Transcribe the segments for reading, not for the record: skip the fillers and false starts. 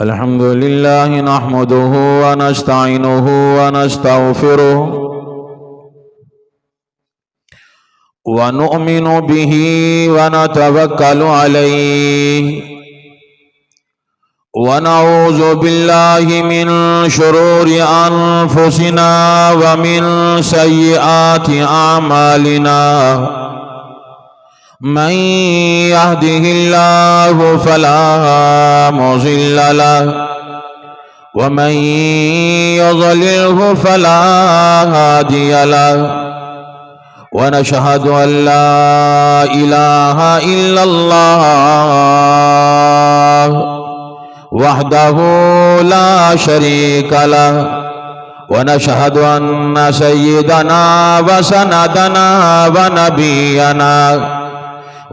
अल्हम्दुलिल्लाह नहमदुहु व नस्तईनुहु व नस्तगफिरुहु व नु'मिनु बिही व नतवक्कलु अलैहि व नऊज़ु बिल्लाहि मिन शुरूरि अनफुसिना व मिन सय्यिआति अमालिना मन यहदिहिल्लाहु फला मुज़िल्ल लहु व मन युज़लिल्हु फला हादिय लहु व नशहदु अन ला इलाहा इल्लल्लाह वहदहु ला शरीक लहु व नशहदु अन्न सय्यिदना व सनदना व नबियना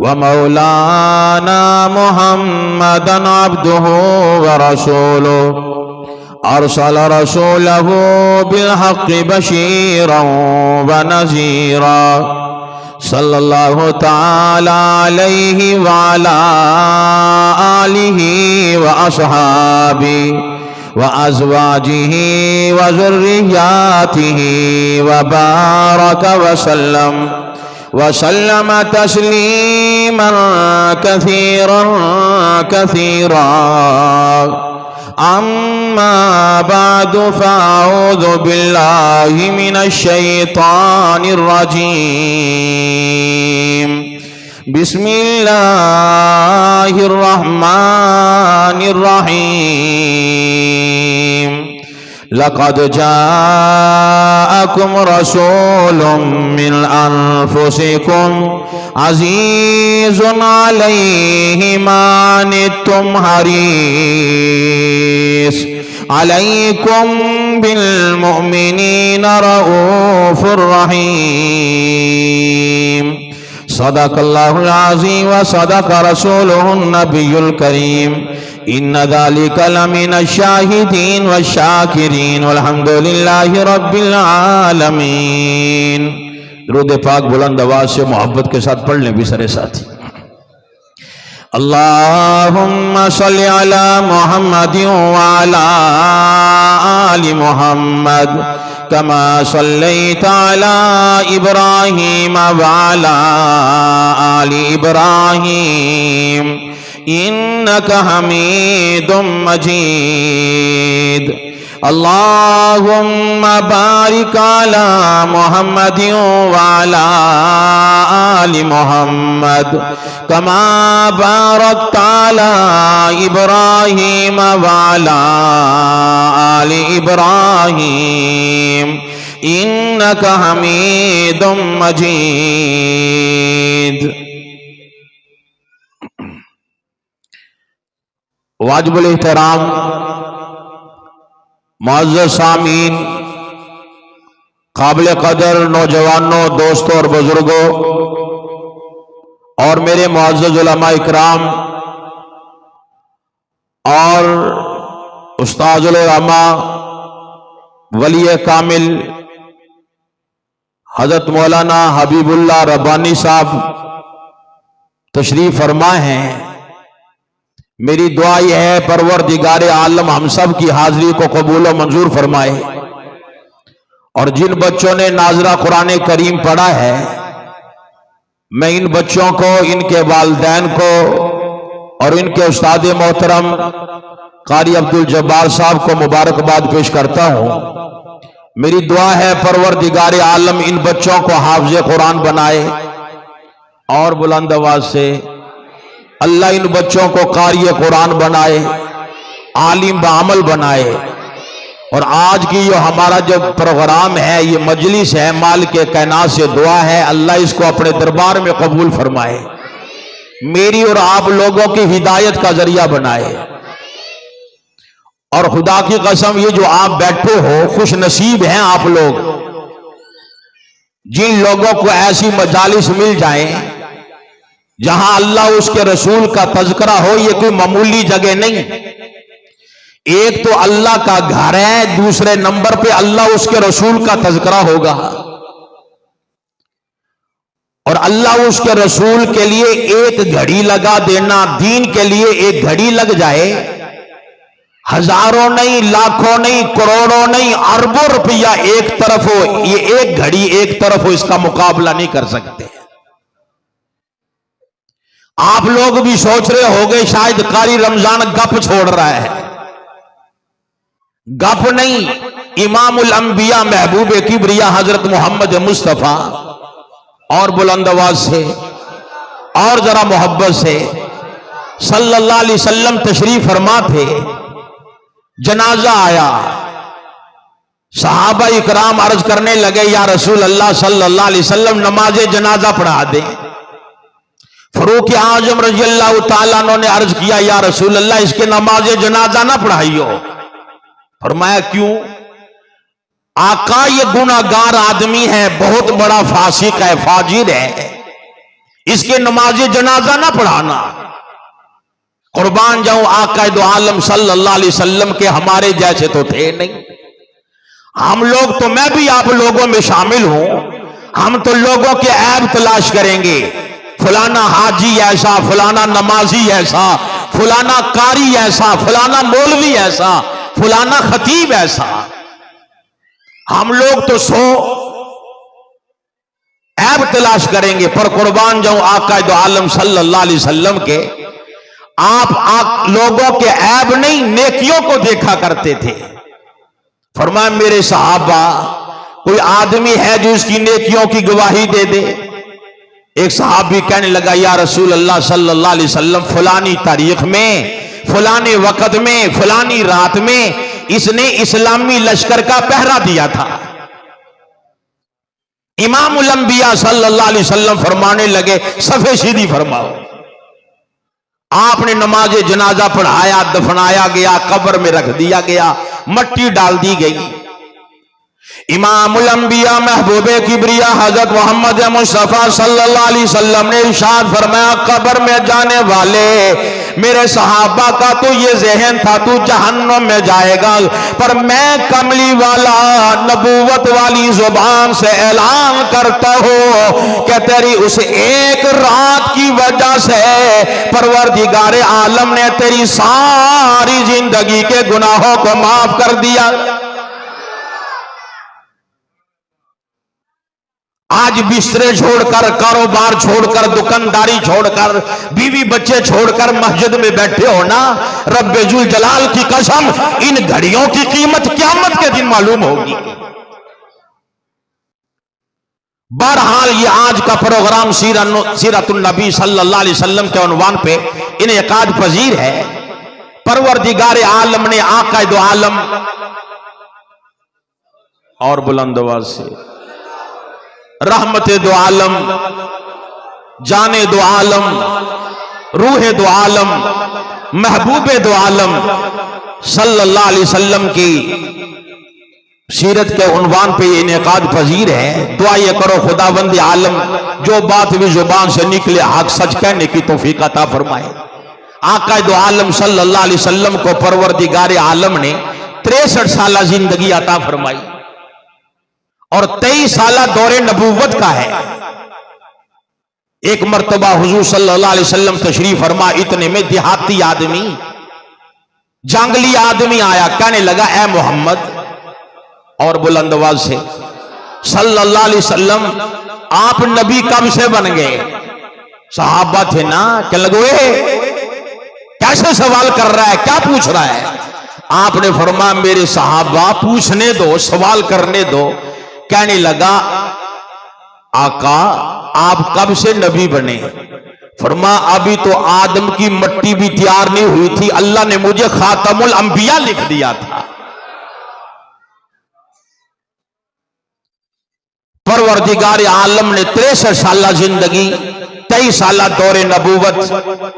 व मौलाना मुहम्मदन अब्दुहु व रसूलुहु अरसल रसूलहु बिलहक़्क़ि बशीरन व नज़ीरा सल्लल्लाहु तआला अलैहि व अला आलिहि व अस्हाबिहि व अज़वाजिहि व ज़ुर्रिय्यातिहि व बारक व सल्लम तस्लीमन कसीरन कसीरा अम्मा बादु फ़अऊज़ु बिल्लाहि मिनश शैतानिर रजीम बिस्मिल्लाहिर रहमानिर रहीम लक़द जाअकुम रसूलुम मिन अनफुसिकुम अज़ीज़ुन अलैहि मा अनित्तुम हरीस अलैकुम बिल मुमिनीना रऊफ़ुर रहीम सदक़ल्लाहुल अज़ीम व सदक़ रसूलुहुन नबियुल करीम इन्ना ज़ालिका लमिनश शाहिदीन व शाकिरीन वल्हम्दुलिल्लाहि रब्बिल आलमीन। दुरूद पाक बुलंद आवाज़ से मोहब्बत के साथ पढ़ लें भी सारे साथी। अल्लाहुम्मा सल्लि अला मुहम्मदिन व अला आलि मुहम्मद कमा सल्लैता अला इब्राहीम व अला आलि इब्राहीम इन्नका हमीदुम मजीद। अल्लाहुम्मा बारिक अला मुहम्मदिन व अला आलि मुहम्मद कमा बारकता अला इब्राहीम व अला आलि इब्राहीम इन्नका हमीदुम मजीद। वाजिबुल एहतराम मुअज़्ज़ज़ सामीन, काबिल कदर नौजवानों, दोस्तों और बुजुर्गों और मेरे मुअज़्ज़ज़ उलमा इकराम और उस्ताज़ुल उलमा वली कामिल हज़रत मौलाना हबीबुल्लाह रब्बानी साहब तशरीफ फरमा हैं। मेरी दुआ यह है परवरदिगार आलम हम सब की हाजिरी को कबूल और मंजूर फरमाए। और जिन बच्चों ने नाज़रा कुरान करीम पढ़ा है, मैं इन बच्चों को, इनके वालिदैन को और इनके उस्ताद मोहतरम कारी अब्दुल जब्बार साहब को मुबारकबाद पेश करता हूँ। मेरी दुआ है परवरदिगार आलम इन बच्चों को हाफ़िज़ कुरान बनाए और बुलंद आवाज़ से अल्लाह इन बच्चों को कारी कुरान बनाए, आलिम बामल बनाए। और आज की जो हमारा जो प्रोग्राम है, ये मजलिस है, मालिक कायनात से दुआ है अल्लाह इसको अपने दरबार में कबूल फरमाए, मेरी और आप लोगों की हिदायत का जरिया बनाए। और खुदा की कसम, ये जो आप बैठे हो, खुश नसीब हैं आप लोग जिन लोगों को ऐसी मजालिस मिल जाए जहां अल्लाह उसके रसूल का तज़किरा हो। ये कोई मामूली जगह नहीं। एक तो अल्लाह का घर है, दूसरे नंबर पे अल्लाह उसके रसूल का तज़किरा होगा। और अल्लाह उसके रसूल के लिए एक घड़ी लगा देना, दीन के लिए एक घड़ी लग जाए, हजारों नहीं, लाखों नहीं, करोड़ों नहीं, अरबों रुपया एक तरफ हो, ये एक घड़ी एक तरफ हो, इसका मुकाबला नहीं कर सकते। आप लोग भी सोच रहे होंगे शायद कारी रमजान गप छोड़ रहा है। गप नहीं, इमामुल अंबिया महबूब किबरिया हजरत मोहम्मद मुस्तफा, और बुलंद आवाज से और जरा मोहब्बत से, सल्लल्लाहु अलैहि वसल्लम तशरीफ फरमा थे। जनाजा आया, सहाबा इकराम अर्ज करने लगे, या रसूल अल्लाह सल्लल्लाहु अलैहि वसल्लम नमाज जनाजा पढ़ा दे। फरूक आजम रजी अल्लाह तआला अन्हु ने अर्ज किया, या रसूल अल्लाह इसके नमाज जनाजा ना पढ़ाइयो। फरमाया क्यों? आका ये गुनाहगार आदमी है, बहुत बड़ा फासिक है, फाजिर है, इसके नमाज जनाजा ना पढ़ाना। कुर्बान जाऊं आका दो आलम सल्लल्लाहु अलैहि वसल्लम के हमारे जैसे तो थे नहीं। हम लोग तो, मैं भी आप लोगों में शामिल हूं, हम तो लोगों के ऐब तलाश करेंगे। फलाना हाजी ऐसा, फलाना नमाजी ऐसा, फलाना कारी ऐसा, फलाना मौलवी ऐसा, फलाना खतीब ऐसा। हम लोग तो ऐब तलाश करेंगे, पर कुर्बान जाऊं आका दो आलम सल्लल्लाहु अलैहि वसल्लम के आप लोगों के ऐब नहीं, नेकियों को देखा करते थे। फरमाया मेरे सहाबा, कोई आदमी है जो इसकी नेकियों की गवाही दे दे? एक सहाबी कहने लगा, या रसूल अल्लाह सल्लल्लाहु अलैहि वसल्लम फलानी तारीख में, फलाने वक्त में, फलानी रात में इसने इस्लामी लश्कर का पहरा दिया था। इमामुल अंबिया सल्लल्लाहु अलैहि वसल्लम फरमाने लगे, सफे सीधी फरमाओ। आपने नमाज जनाजा पढ़ाया, दफनाया गया, कब्र में रख दिया गया, मट्टी डाल दी गई। इमामुल अंबिया महबूबे किबरिया हजरत मोहम्मद मुस्तफा सल्लल्लाहु अलैहि वसल्लम ने इरशाद फरमाया, कब्र में जाने वाले मेरे सहाबा का तो ये जहन था तू जहन्नम में जाएगा, पर मैं कमली वाला नबूवत वाली जुबान से ऐलान करता हूं कि तेरी उस एक रात की वजह से परवरदिगारे आलम ने तेरी सारी जिंदगी के गुनाहों को माफ कर दिया। आज बिस्तरे छोड़कर, कारोबार छोड़कर, दुकानदारी छोड़कर, बीवी बच्चे छोड़कर मस्जिद में बैठे हो ना, रब्बे जुल जलाल की कसम, इन घड़ियों की कीमत क़यामत के दिन मालूम होगी। बहरहाल ये आज का प्रोग्राम सीरतुन नबी सल्लल्लाहु अलैहि वसल्लम के उन्वान पे इनेकाद पजीर है। परवरदिगार आलम ने आका दो आलम, और बुलंद आवाज से, रहमत दो आलम, जाने दो आलम, रूह दो आलम, महबूब दो आलम सल्लल्लाहु अलैहि वसल्लम की सीरत के उन्वान पे ये इनेकाद पजीर है। दुआ ये करो खुदावंद आलम जो बात भी जुबान से निकले हक सच कहने की तौफीक अता फरमाए। आका दो आलम सल्लल्लाहु अलैहि वसल्लम को परवरदिगार आलम ने 63 साल जिंदगी अता फरमाई और 23 साल दौरे नबूवत का है। एक मर्तबा हुजूर सल्लल्लाहु अलैहि वसल्लम तशरीफ फरमा, इतने में देहाती आदमी, जंगली आदमी आया, कहने लगा, ए मोहम्मद, और बुलंद आवाज से, सल्लल्लाहु अलैहि वसल्लम आप नबी कब से बन गए? सहाबा थे ना, क्या लगे कैसे सवाल कर रहा है, क्या पूछ रहा है? आपने फरमाया, मेरे सहाबा पूछने दो, सवाल करने दो। कहने लगा, आका आप कब से नबी बने? फरमा, अभी तो आदम की मट्टी भी तैयार नहीं हुई थी, अल्लाह ने मुझे खातमुल अंबिया लिख दिया था। परवरदिगार आलम ने 63 साल जिंदगी, 23 साल दौरे नबूवत,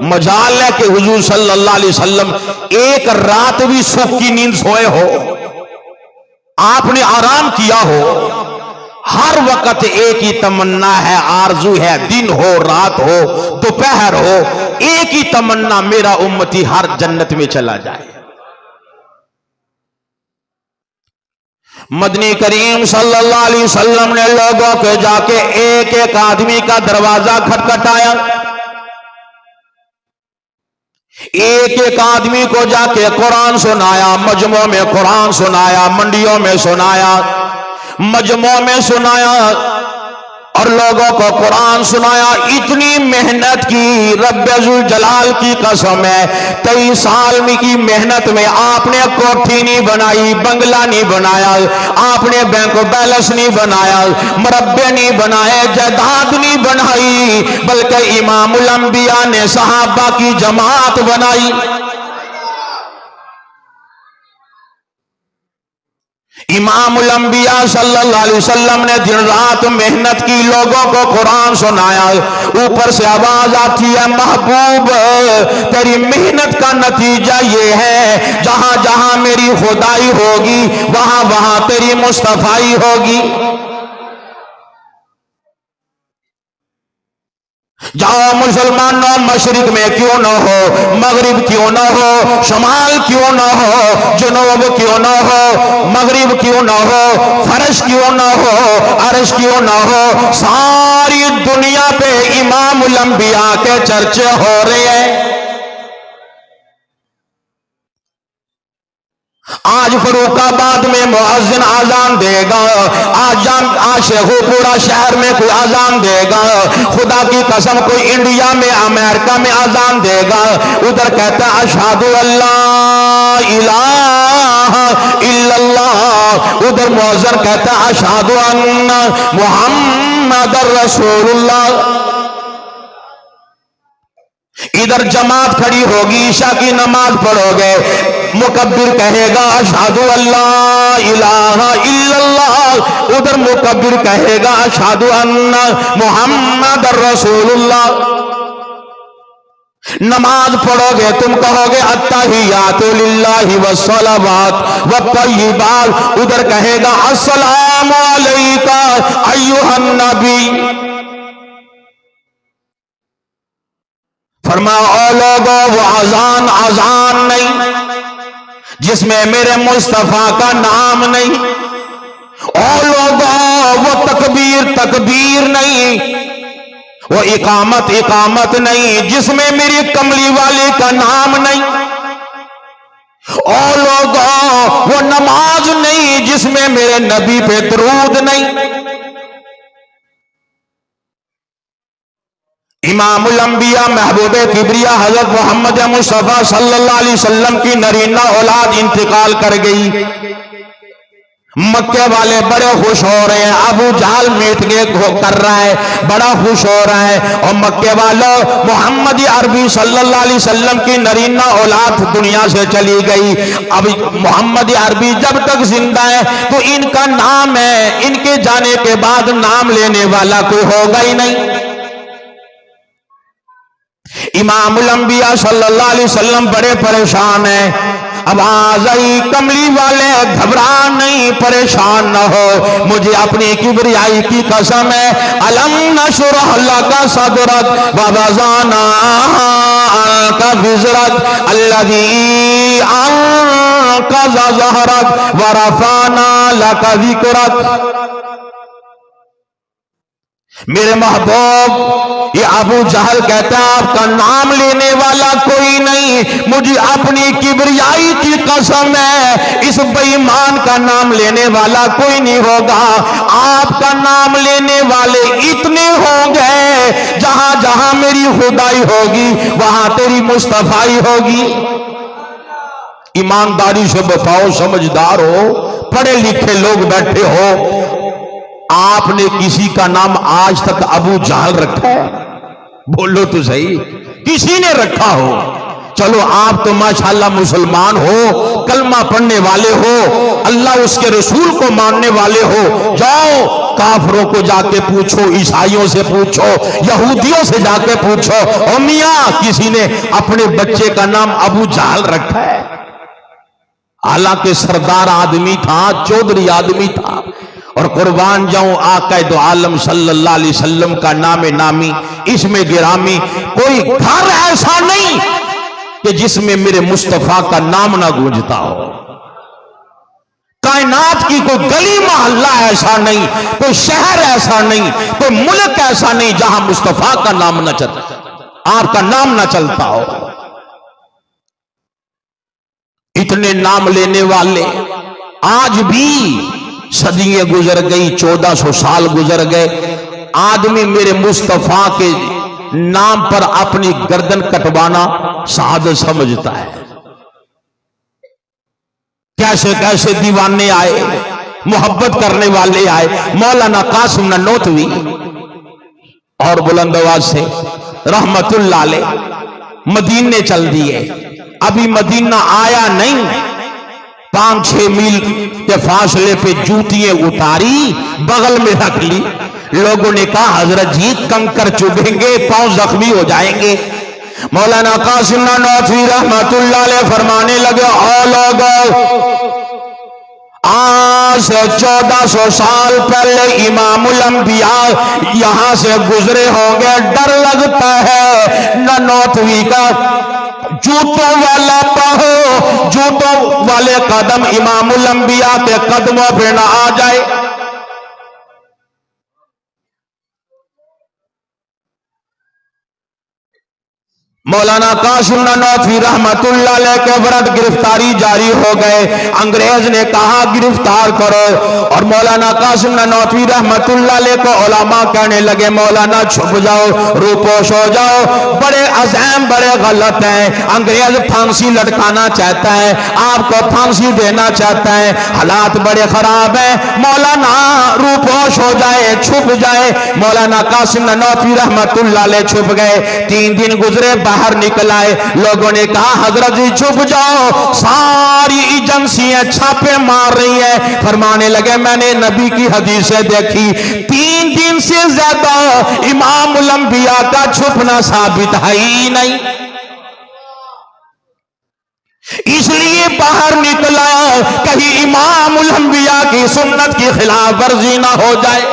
मजाल है कि हुजूर सल्लल्लाहु अलैहि वसल्लम एक रात भी सुख की नींद सोए हो, आपने आराम किया हो। हर वक्त एक ही तमन्ना है, आरजू है, दिन हो, रात हो, दोपहर हो, एक ही तमन्ना, मेरा उम्मती हर जन्नत में चला जाए। मदनी करीम सल्लल्लाहु अलैहि वसल्लम ने लोगों के जाके एक एक आदमी का दरवाजा खटखटाया। एक एक आदमी को जाके कुरान सुनाया, मजमों में कुरान सुनाया, मंडियों में सुनाया, मजमों में सुनाया और लोगों को कुरान सुनाया। इतनी मेहनत की, रब्बुल जलाल की कसम है, 23 साल की मेहनत में आपने कोठी नहीं बनाई, बंगला नहीं बनाया, आपने बैंक बैलेंस नहीं बनाया, मरब्बे नहीं बनाए, जायदाद नहीं बनाई, बल्कि इमामुल अंबिया ने सहाबा की जमात बनाई। इमामुल अंबिया सल्लल्लाहु अलैहि वसल्लम ने दिन रात मेहनत की, लोगों को कुरान सुनाया। ऊपर से आवाज आती है, महबूब तेरी मेहनत का नतीजा ये है, जहां जहां मेरी खुदाई होगी वहां वहां तेरी मुस्तफाई होगी। जाओ मुसलमानों, मशरिक में क्यों ना हो, मगरिब क्यों ना हो, शमाल क्यों ना हो, जुनूब क्यों ना हो, मगरिब क्यों ना हो, फर्श क्यों ना हो, अर्श क्यों ना हो, सारी दुनिया पे इमामुल अंबिया के चर्चे हो रहे हैं। आज फरूखाबाद में मुअज्जिन आजान देगा, आज शेखुपुरा शहर में कोई आजान देगा, खुदा की कसम कोई इंडिया में, अमेरिका में आजान देगा, उधर कहता है अशहदु अल्ला इलाहा इल्लल्लाह, उधर मुअज्जिन कहता है अशहदु अन्ना मुहम्मदुर रसूलुल्लाह। इधर जमात खड़ी होगी, ईशा की नमाज पढ़ोगे, मुकब्बिर कहेगा अशहदु अल्ला इलाहा इल्लल्लाह, उधर मुकब्बिर कहेगा अशहदु अन्ना मुहम्मदुर रसूलुल्लाह। नमाज पढ़ोगे तुम कहोगे अत्तहियातु लिल्लाहि वस्सलावात वत्तय्यिबात, उधर कहेगा अस्सलामु अलैका अय्युहन नबी। फरमाओ ओ लोगों, वो अजान अजान नहीं जिसमें मेरे मुस्तफा का नाम नहीं, ओ लोगों वो तकबीर तकबीर नहीं, वो इकामत इकामत नहीं जिसमें मेरी कमली वाले का नाम नहीं, ओ लोगों वो नमाज नहीं जिसमें मेरे नबी पे दरूद नहीं। इमामुल अंबिया महबूबे किबरिया हजरत मोहम्मद मुस्तफा सल्लल्लाहु अलैहि वसल्लम की नरीना औलाद इंतकाल कर गई। मक्के वाले बड़े खुश हो रहे हैं, अबू जहल मीट के कर रहा है, बड़ा खुश हो रहा है। और मक्के वालों, मोहम्मद अरबी सल्लल्लाहु अलैहि वसल्लम की नरीना औलाद दुनिया से चली गई। अब मोहम्मद अरबी जब तक जिंदा है तो इनका नाम है, इनके जाने के बाद नाम लेने वाला कोई होगा ही नहीं। इमामुल अंबिया सल्लल्लाहु अलैहि वसल्लम बड़े परेशान हैं। अब आवाज आई, कमली वाले घबरा नहीं, परेशान न हो, मुझे अपनी किबरियाई की कसम है, अलम नशरह लका सदरक व वज़अना अन्का विज़रक अल्लज़ी अन्क़ज़ ज़हरक व रफ़अना लका ज़िक्रक। मेरे महबूब, ये अबू जहल कहता है आपका नाम लेने वाला कोई नहीं, मुझे अपनी किबरियाई की कसम है, इस बेईमान का नाम लेने वाला कोई नहीं होगा। आपका नाम लेने वाले इतने होंगे, जहां जहां मेरी खुदाई होगी वहां तेरी मुस्तफाई होगी। ईमानदारी से बताओ, समझदार हो, पढ़े लिखे लोग बैठे हो, आपने किसी का नाम आज तक अबू जहल रखा है? बोलो तो सही, किसी ने रखा हो? चलो आप तो माशाल्लाह मुसलमान हो, कलमा पढ़ने वाले हो, अल्लाह उसके रसूल को मानने वाले हो, जाओ काफरों को जाके पूछो, ईसाइयों से पूछो, यहूदियों से जाके पूछो, ओ मियां किसी ने अपने बच्चे का नाम अबू जहल रखा है? हालांकि सरदार आदमी था, चौधरी आदमी था। और कुर्बान जाऊं आका दो आलम सल्लल्लाहु अलैहि वसल्लम का नामे नामी, इसमें गिरामी कोई घर ऐसा नहीं कि जिसमें मेरे मुस्तफा का नाम ना गूंजता हो। कायनात की कोई गली मोहल्ला ऐसा नहीं, कोई शहर ऐसा नहीं, कोई मुल्क ऐसा नहीं जहां मुस्तफा का नाम न चलता, आपका नाम ना चलता हो। इतने नाम लेने वाले आज भी सदियां गुजर गई, 1400 साल गुजर गए, आदमी मेरे मुस्तफा के नाम पर अपनी गर्दन कटवाना शहादत समझता है। कैसे कैसे दीवाने आए, मोहब्बत करने वाले आए। मौलाना कासिम ननौतवी और बुलंद आवाज से रहमतुल्लाह अलैह मदीने चल दिए। अभी मदीना आया नहीं, 5-6 मील के फासले पे जूतियां उतारी, बगल में रख ली। लोगों ने कहा हजरत जी कंकर चुभेंगे, पांव जख्मी हो जाएंगे। मौलाना कासिम ननौतवी रहमतुल्लाह अलैह फरमाने लगे, ओ लोगों, आज से 1400 साल पहले इमामुल अंबिया यहां से गुजरे होंगे। डर लगता है ननौतवी का जूतों वाला पाहो, जूतों वाले कदम इमामुल अंबिया के कदमों पे ना आ जाए। मौलाना कासिम ननौतवी रहमतुल्लाह अलैह के विरुद्ध गिरफ्तारी जारी हो गए। अंग्रेज ने कहा गिरफ्तार करो, और मौलाना कासिम ननौतवी रहमतुल्लाह अलैह को उलमा कहने लगे मौलाना छुप जाओ, रूपोश हो जाओ, बड़े अज़ैम बड़े गलत हैं। अंग्रेज फांसी लटकाना चाहता है, आपको फांसी देना चाहता है, हालात बड़े खराब हैं, मौलाना रूपोश हो जाए, छुप जाए। मौलाना कासिम ननौतवी रहमतुल्लाह अलैह छुप गए। 3 दिन गुजरे, बाहर निकल आए। लोगों ने कहा हजरत जी छुप जाओ, सारी एजेंसियां छापे मार रही है। फरमाने लगे मैंने नबी की हदीसें देखी, 3 दिन से ज्यादा इमामुल अंबिया का छुपना साबित है ही नहीं, इसलिए बाहर निकला, कहीं इमामुल अंबिया की सुन्नत की खिलाफ वर्जी ना हो जाए।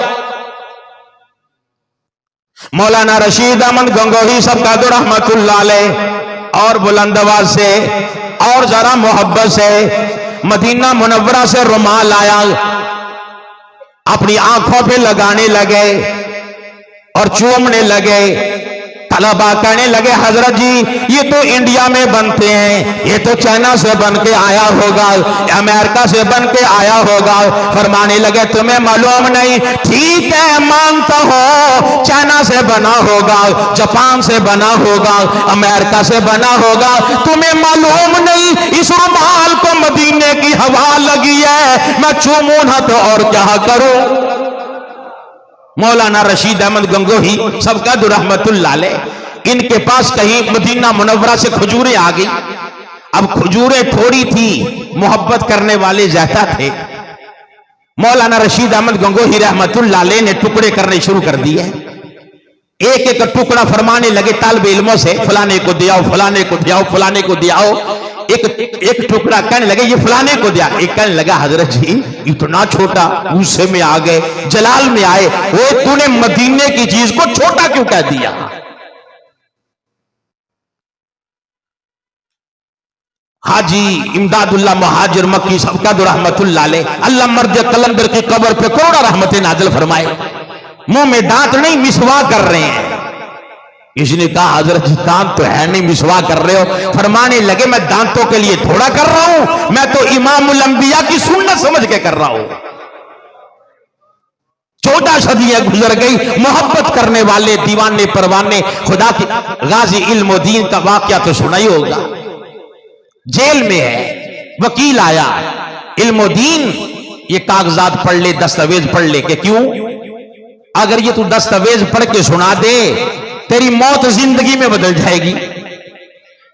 मौलाना रशीद अहमद गंगोही सबका रहमतुल्लाह अलैह और बुलंद आवाज से और जरा मोहब्बत से मदीना मुनव्वरा से रुमाल आया, अपनी आंखों पे लगाने लगे और चूमने लगे। तलबा कहने लगे हजरत जी ये तो इंडिया में बनते हैं, ये तो चाइना से बन के आया होगा, अमेरिका से बन के आया होगा। फरमाने लगे तुम्हें मालूम नहीं, ठीक है मानता हो चाइना से बना होगा, जापान से बना होगा, अमेरिका से बना होगा, तुम्हें मालूम नहीं इस रुमाल को मदीने की हवा लगी है, मैं चूमू ना तो और क्या करूं। मौलाना रशीद अहमद गंगोही सबका रहमतुल्लाह अलैह, इनके पास कहीं मदीना मुनव्वरा से खजूरें आ गई। अब खजूरें थोड़ी थी, मोहब्बत करने वाले ज्यादा थे। मौलाना रशीद अहमद गंगोही रहमतुल्लाह अलैह ने टुकड़े करने शुरू कर दिए। एक एक टुकड़ा फरमाने लगे तालिब इल्मों से, फलाने को दियाओ, फलाने को दियाओ, फलाने को दियाओ। एक टुकड़ा कहने लगे ये फलाने को दिया, एक कहने लगा हजरत जी इतना छोटा, गुस्से में आ गए, जलाल में आए, वो तूने मदीने की चीज को छोटा क्यों कह दिया। हाजी इमदादुल्लाह मुहाजिर मक्की सबका रहमतुल्लाह अलैह, अल्लाह मर्द कलंदर की कब्र पे करोड़ों रहमतें नाज़िल फरमाए। मुंह में दांत नहीं, मिसवा कर रहे हैं। इसने कहा हजरत जी दांत तो है नहीं, मिसवा कर रहे हो। फरमाने लगे मैं दांतों के लिए थोड़ा कर रहा हूं, मैं तो इमामुल अंबिया की सुन्नत समझ के कर रहा हूं। 14 सदियां गुजर गई, मोहब्बत करने वाले दीवाने परवाने खुदा की। गाजी इल्मुद्दीन का वाकया तो सुना ही होगा, जेल में है, वकील आया, इल्मुद्दीन ये कागजात पढ़ ले, दस्तावेज पढ़ ले। के क्यों? अगर ये तू दस्तावेज पढ़ के सुना दे तेरी मौत जिंदगी में बदल जाएगी,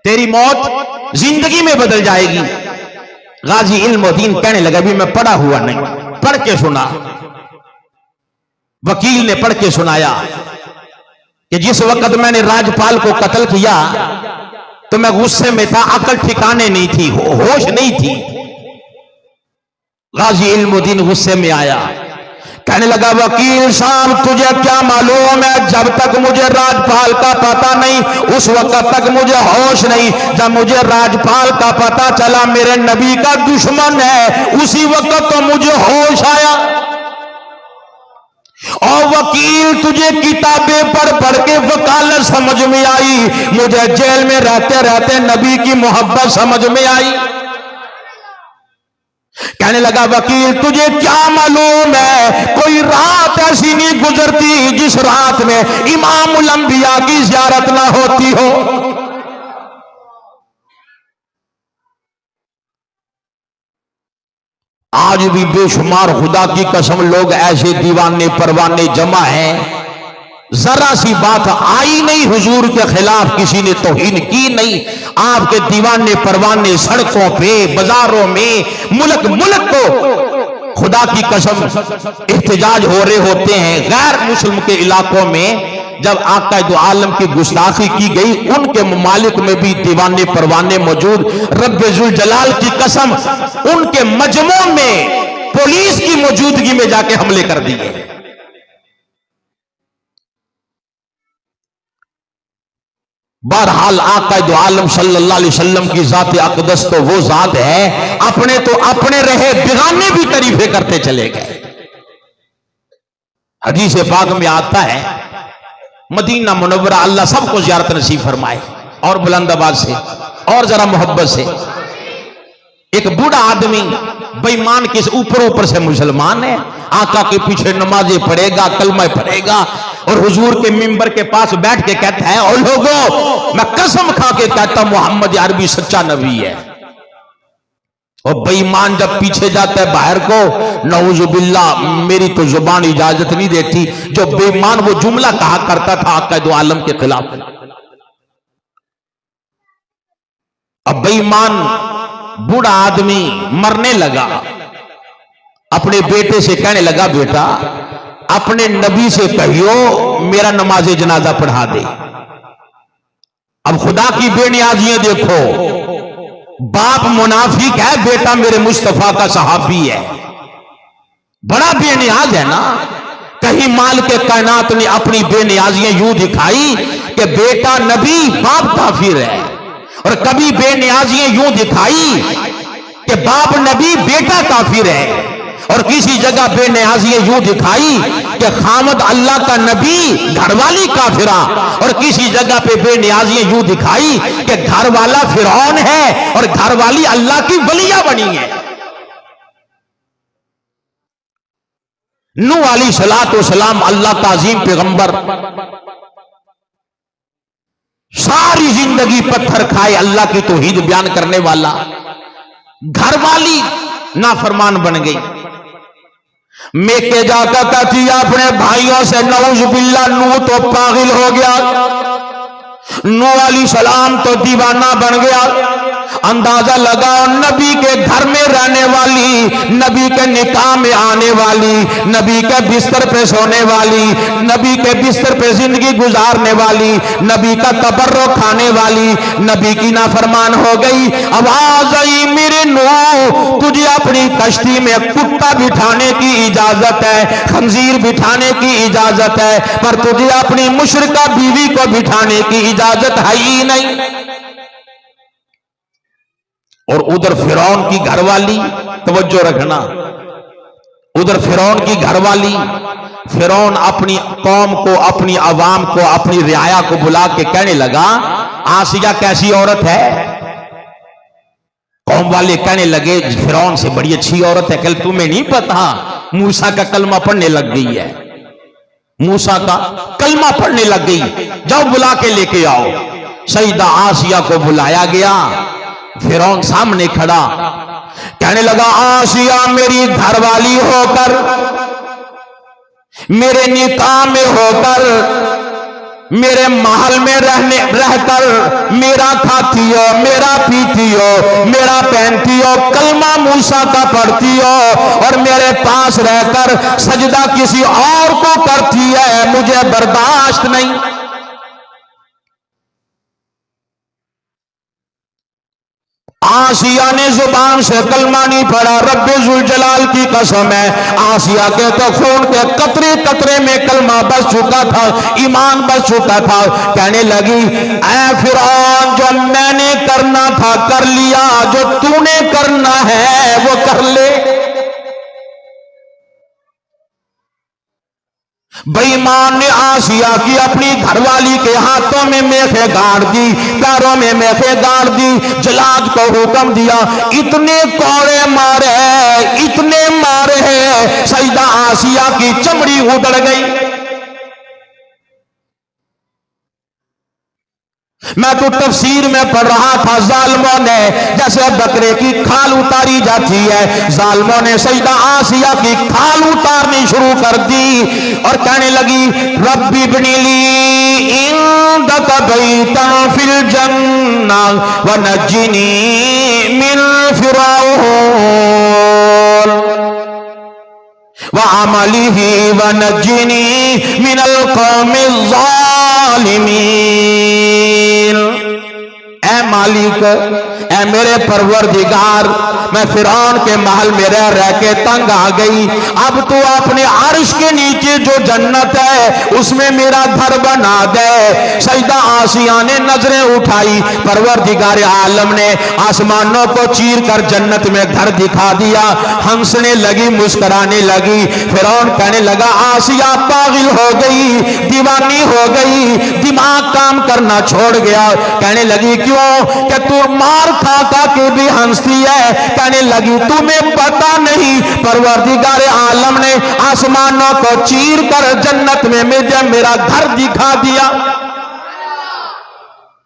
तेरी मौत जिंदगी में बदल जाएगी। गाजी इल्मुद्दीन कहने लगा भी मैं पढ़ा हुआ नहीं, पढ़ के सुना। वकील ने पढ़ के सुनाया कि जिस वक्त मैंने राजपाल को कत्ल किया तो मैं गुस्से में था, अकल ठिकाने नहीं थी, होश नहीं थी। गाजी इल्मुद्दीन गुस्से में आया, कहने लगा वकील साहब तुझे क्या मालूम है, जब तक मुझे राजपाल का पता नहीं उस वक्त तक मुझे होश नहीं, जब मुझे राजपाल का पता चला मेरे नबी का दुश्मन है उसी वक्त तो मुझे होश आया। और वकील तुझे किताबें पढ़ पढ़ के वकालत समझ में आई, मुझे जेल में रहते रहते नबी की मोहब्बत समझ में आई। कहने लगा वकील तुझे क्या मालूम है, कोई रात ऐसी नहीं गुजरती जिस रात में इमामुल अंबिया की ज़ियारत ना होती हो। आज भी बेशुमार खुदा की कसम लोग ऐसे दीवाने परवाने जमा हैं, जरा सी बात आई नहीं हुजूर के खिलाफ किसी ने तौहीन की नहीं, आपके दीवाने परवाने सड़कों पे बाजारों में मुल्क मुल्क को खुदा की कसम एहतजाज हो रहे होते हैं। गैर मुस्लिम के इलाकों में जब आका दो आलम की गुस्ताखी की गई, उनके ममालिक में भी दीवाने परवाने मौजूद। रब्बे जुल जलाल की कसम उनके मजमों में पुलिस की मौजूदगी में जाके हमले कर दिए। बहरहाल आका दो आलम सल्लल्लाहु अलैहि वसल्लम की जात अक़दस तो वो जात है, अपने तो अपने रहे बेगाने भी तारीफे करते चले गए। हदीस पाक में आता है मदीना मुनव्वरा अल्लाह सबको ज़ियारत नसीब फरमाए, और बुलंदाबाद से और जरा मोहब्बत से। एक बूढ़ा आदमी बेईमान के ऊपर से मुसलमान है, आका के पीछे नमाजें पढ़ेगा, कलमा पढ़ेगा, और हुजूर के मिंबर के पास बैठ के कहता है और लोगों मैं कसम खा के कहता मोहम्मद अरबी सच्चा नबी है। और बेईमान जब पीछे जाता है बाहर को, नऊजुबिल्लाह मेरी तो जुबान इजाजत नहीं देती, जो बेईमान वो जुमला कहा करता था आका दो आलम के खिलाफ। अब बेईमान बूढ़ा आदमी मरने लगा, अपने बेटे से कहने लगा बेटा अपने नबी से कहियो मेरा नमाज़े जनाजा पढ़ा दे। अब खुदा की बेनियाजियां देखो, बाप मुनाफिक है, बेटा मेरे मुस्तफा का सहाबी है, बड़ा बेनियाज है ना। कहीं माल के कायनात ने अपनी बेनियाजियां यूं दिखाई कि बेटा नबी बाप काफिर है, और कभी बेनियाजियां यूं दिखाई कि बाप नबी बेटा काफिर है, और किसी जगह बेनियाजियां यूं दिखाई कि खामद अल्लाह का नबी घरवाली काफिरा, और किसी जगह पे बेनियाजियां यूं दिखाई कि घरवाला फिरौन है और घरवाली अल्लाह की वलिया बनी है। नूह अलैहिस्सलातु वस्सलाम अल्लाह का अजीम पैगंबर, सारी जिंदगी पत्थर खाए, अल्लाह की तौहीद बयान करने वाला, घरवाली नाफरमान बन गई। मेके जाकर कहती अपने भाइयों से नऊजुबिल्लाह नूह तो पागल हो गया, नूह अलैहिस्सलाम तो दीवाना बन गया। अंदाजा लगाओ नबी के घर में रहने वाली, नबी के निकाह में आने वाली, नबी के बिस्तर पे सोने वाली, नबी के बिस्तर पे जिंदगी गुजारने वाली, नबी का तबर्रुक खाने वाली, नबी की नाफरमान हो गई। आवाज आई मेरे नूह तुझे अपनी कश्ती में कुत्ता बिठाने की इजाजत है, खंजीर बिठाने की इजाजत है, पर तुझे अपनी मुशरिका बीवी को बिठाने की इजाजत है ही नहीं। और उधर फिरौन की घरवाली, तवज्जो रखना, उधर फिरौन की घरवाली, फिरौन अपनी कौम को, अपनी अवाम को, अपनी रियाया को बुला के कहने लगा आसिया कैसी औरत है। कौम वाले कहने लगे फिरौन से बड़ी अच्छी औरत है। कल तुम्हें नहीं पता मूसा का कलमा पढ़ने लग गई है, मूसा का कलमा पढ़ने लग गई, जाओ बुला के लेके आओ। सईदा आसिया को बुलाया गया, फिरौन सामने खड़ा, कहने लगा आसिया मेरी घरवाली होकर, मेरे निकाह में होकर, मेरे महल में रहकर मेरा खाती हो, मेरा पीती हो, मेरा पहनती हो, कलमा मूसा का पढ़ती हो, और मेरे पास रहकर सजदा किसी और को करती है, मुझे बर्दाश्त नहीं। आसिया ने जुबान से कलमा नहीं पढ़ा, रब्बे जुल जलाल की कसम है आसिया के तो खून के कतरे कतरे में कलमा बस चुका था, ईमान बस चुका था। कहने लगी ऐ फिरौन जो मैंने करना था कर लिया, जो तूने करना है वो कर ले। बेईमान ने आसिया की अपनी घरवाली के हाथों में मेखे गाड़ दी, पैरों में मेखे गाड़ दी, जलाद को हुक्म दिया इतने कोड़े मारे, आसिया की चमड़ी उधड़ गई। मैं तो तफसीर में पढ़ रहा था, जालिमों ने जैसे बकरे की खाल उतारी जाती है, जालिमों ने सईदा आसिया की खाल उतारनी शुरू कर दी और कहने लगी, रब्बी बनीली इंदक बैतन फिल जन्नह व नज्जिनी मिन फिरौन व अमलिही व नज्जिनी मिनल कौमिज़ ज़ालिमीन। ऐ मालिक, ऐ मेरे परवरदिगार, मैं फिरौन के महल में रह रह के तंग आ गई। अब तो अपने अर्श के नीचे जो जन्नत है उसमें मेरा घर बना दे। सईदा आसिया ने नजरें उठाई, परवरदिगार आलम ने आसमानों को चीर कर जन्नत में घर दिखा दिया। हंसने लगी, मुस्कुराने लगी। फिरौन कहने लगा, आसिया पागल हो गई, दीवानी हो गई, दिमाग काम करना छोड़ गया। कहने लगी, क्यों? कि तू मार खा खा के भी हंसती है। कहने लगी, तुम्हें पता नहीं, परवरदिगार आलम ने आसमानों को चीर कर जन्नत में मुझे मेरा घर दिखा दिया।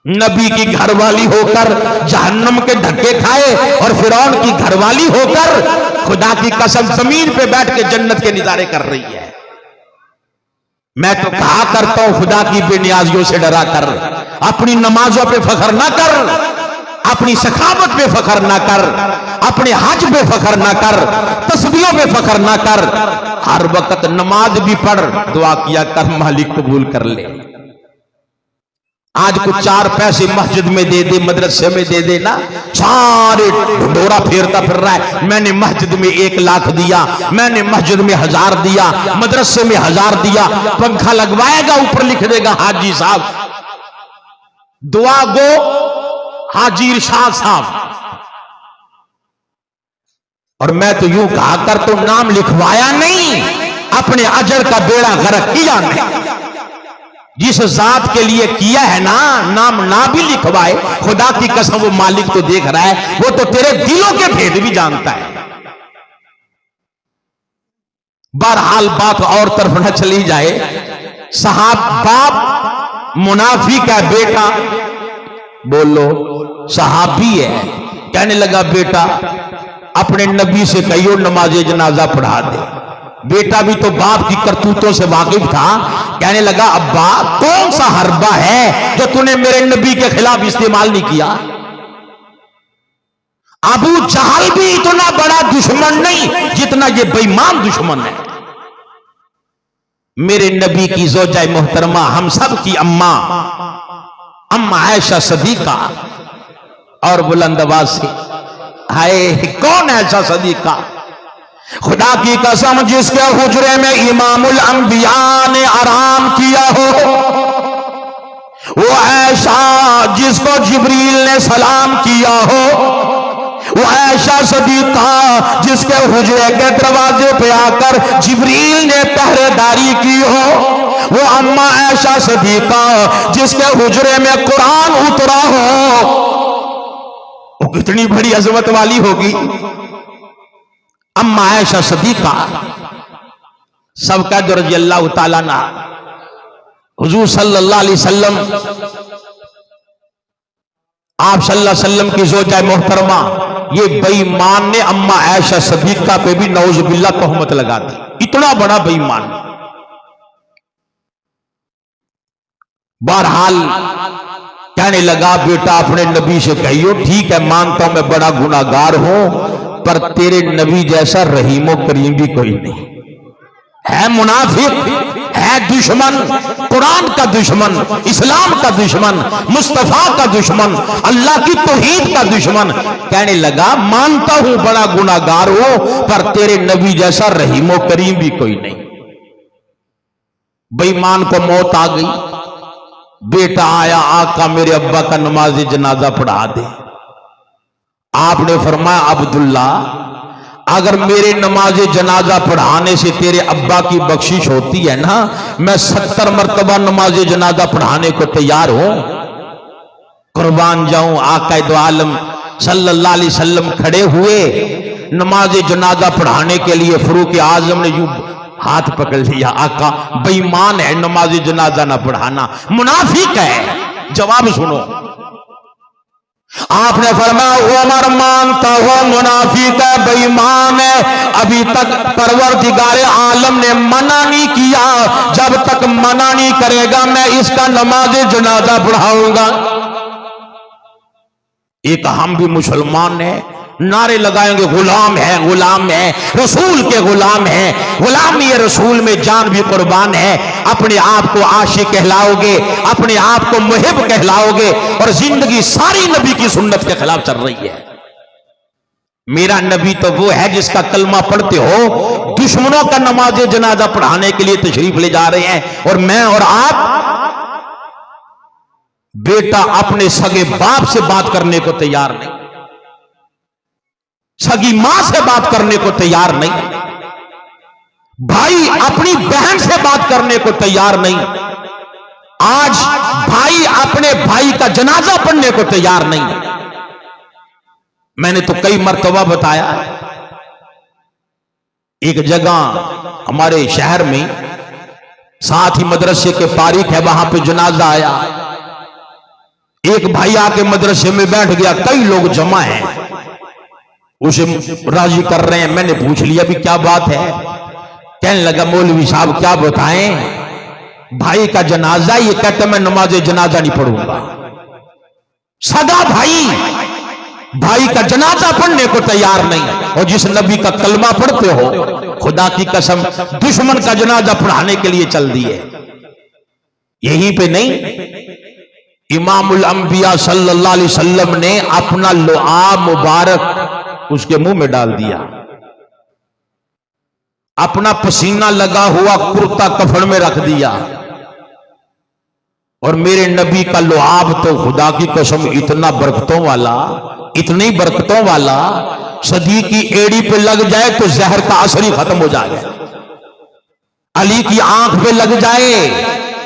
नबी की घरवाली होकर जहन्नम के धक्के खाए और फिरौन की घरवाली होकर खुदा की कसम जमीन पे बैठ के जन्नत के नजारे कर रही है। मैं तो कहा करता हूं, खुदा की बेनियाजियों से डरा कर, अपनी नमाजों पे फख्र ना कर, अपनी सखावत पे फख्र ना कर, अपने हज पे फख्र ना कर, तस्बीहों पे फख्र ना कर। हर वक्त नमाज भी पढ़, दुआ किया कर मालिक कबूल कर ले। आज कुछ 4 पैसे मस्जिद में दे दे, मदरसे में दे दे ना, सारे ढोरा फेरता फिर रहा है। मैंने मस्जिद में 1 लाख दिया, मैंने मस्जिद में 1000 दिया, मदरसे में 1000 दिया। पंखा लगवाएगा, ऊपर लिख देगा हाजी साहब, दुआ गो हाजी इरशाद साहब। और मैं तो यूं कहा कर, तो नाम लिखवाया नहीं, अपने अजर का बेड़ा गर्क किया नहीं। जिस जात के लिए किया है ना, नाम ना भी लिखवाए, खुदा की कसम वो मालिक तो देख रहा है, वो तो तेरे दिलों के भेद भी जानता है। बहरहाल बात और तरफ न चली जाए। साहब बाप मुनाफिक है, बेटा बोलो सहाबी है। कहने लगा, बेटा अपने नबी से कहियो नमाज़े जनाजा पढ़ा दे। बेटा भी तो बाप की करतूतों से वाकिफ था। कहने लगा, अब्बा कौन सा हरबा है जो तूने मेरे नबी के खिलाफ इस्तेमाल नहीं किया? अबू जहल भी इतना बड़ा दुश्मन नहीं जितना ये बेईमान दुश्मन है। मेरे नबी की ज़ौजा मोहतरमा, हम सब की अम्मा आयशा सदीका, और बुलंद आवाज से हाय, कौन ऐसा सदीका? खुदा की कसम, जिसके हुजरे में इमामुल अंबिया ने आराम किया हो, वो ऐशा जिसको जिब्रील ने सलाम किया हो, वो ऐशा सदीका जिसके हुजरे के दरवाजे पे आकर जिब्रील ने पहरेदारी की हो, वो अम्मा ऐशा सदीका जिसके हुजरे में कुरान उतरा हो, वो कितनी बड़ी अजमत वाली होगी। अम्मा आयशा सदीका सबका रज़ी अल्लाह ताला अन्हा, हुजूर सल्लल्लाहु अलैहि वसल्लम, आप सल्लल्लाहु अलैहि वसल्लम की ज़ौजा मोहतरमा, ये बेईमान ने अम्मा आयशा सदीका पे भी नऊज़ बिल्लाह तोहमत लगा दी। इतना बड़ा बेईमान। बहरहाल कहने लगा, बेटा अपने नबी से कहियो, ठीक है मानता हूं मैं बड़ा गुनाहगार हूं, पर तेरे नबी जैसा रहीमो करीम भी कोई नहीं है। मुनाफिक है, दुश्मन, कुरान का दुश्मन, इस्लाम का दुश्मन, मुस्तफा का दुश्मन, अल्लाह की तौहीद का दुश्मन। कहने लगा, मानता हूं बड़ा गुनाहगार हो, पर तेरे नबी जैसा रहीमो करीम भी कोई नहीं। बेईमान को मौत आ गई। बेटा आया, आका मेरे अब्बा का नमाज जनाजा पढ़ा दे। आपने फरमाया, अब्दुल्ला अगर मेरे नमाज जनाजा पढ़ाने से तेरे अब्बा की बख्शिश होती है ना, मैं 70 मरतबा नमाज जनाजा पढ़ाने को तैयार हूं। कुर्बान जाऊं। आका दो आलम सल्लल्लाहु अलैहि वसल्लम खड़े हुए नमाज जनाजा पढ़ाने के लिए। फरूक आजम ने यूं हाथ पकड़ लिया। आका बेईमान है, नमाज जनाजा ना पढ़ाना, मुनाफिक है। जवाब सुनो, आपने फरमाया उमर मानता हो मुनाफिक है, बेईमान है, अभी तक परवरदिगार आलम ने मना नहीं किया, जब तक मना नहीं करेगा मैं इसका नमाज जनाजा पढ़ाऊंगा। एक हम भी मुसलमान हैं, नारे लगाएंगे गुलाम है, गुलाम है, रसूल के गुलाम है, गुलामी रसूल में जान भी कुर्बान है। अपने आप को आशिक कहलाओगे, अपने आप को मुहिब कहलाओगे, और जिंदगी सारी नबी की सुन्नत के खिलाफ चल रही है। मेरा नबी तो वो है जिसका कलमा पढ़ते हो दुश्मनों का नमाज जनाजा पढ़ाने के लिए तशरीफ ले जा रहे हैं, और मैं और आप बेटा अपने सगे बाप से बात करने को तैयार नहीं, सगी मां से बात करने को तैयार नहीं, भाई अपनी बहन से बात करने को तैयार नहीं, आज भाई अपने भाई का जनाजा पढ़ने को तैयार नहीं। मैंने तो कई मर्तबा बताया, एक जगह हमारे शहर में साथ ही मदरसे के तारीख है, वहां पे जनाजा आया। एक भाई आके मदरसे में बैठ गया, कई लोग जमा हैं, उसे राजी कर रहे हैं। मैंने पूछ लिया भी क्या बात है? कहने लगा मौलवी साहब क्या बताएं, भाई का जनाजा, ये कहते मैं नमाज जनाजा नहीं पढ़ूंगा। सगा भाई का जनाजा पढ़ने को तैयार नहीं, और जिस नबी का कलमा पढ़ते हो खुदा की कसम दुश्मन का जनाजा पढ़ाने के लिए चल दिए। यहीं पे नहीं, इमामुल अंबिया सल्लल्लाहु अलैहि वसल्लम ने अपना लुआब मुबारक उसके मुंह में डाल दिया, अपना पसीना लगा हुआ कुर्ता कफन में रख दिया, और मेरे नबी का लुआब तो खुदा की कसम इतना बरकतों वाला, इतनी बरकतों वाला, सदी की एड़ी पे लग जाए तो जहर का असर ही खत्म हो जाए, अली की आंख पे लग जाए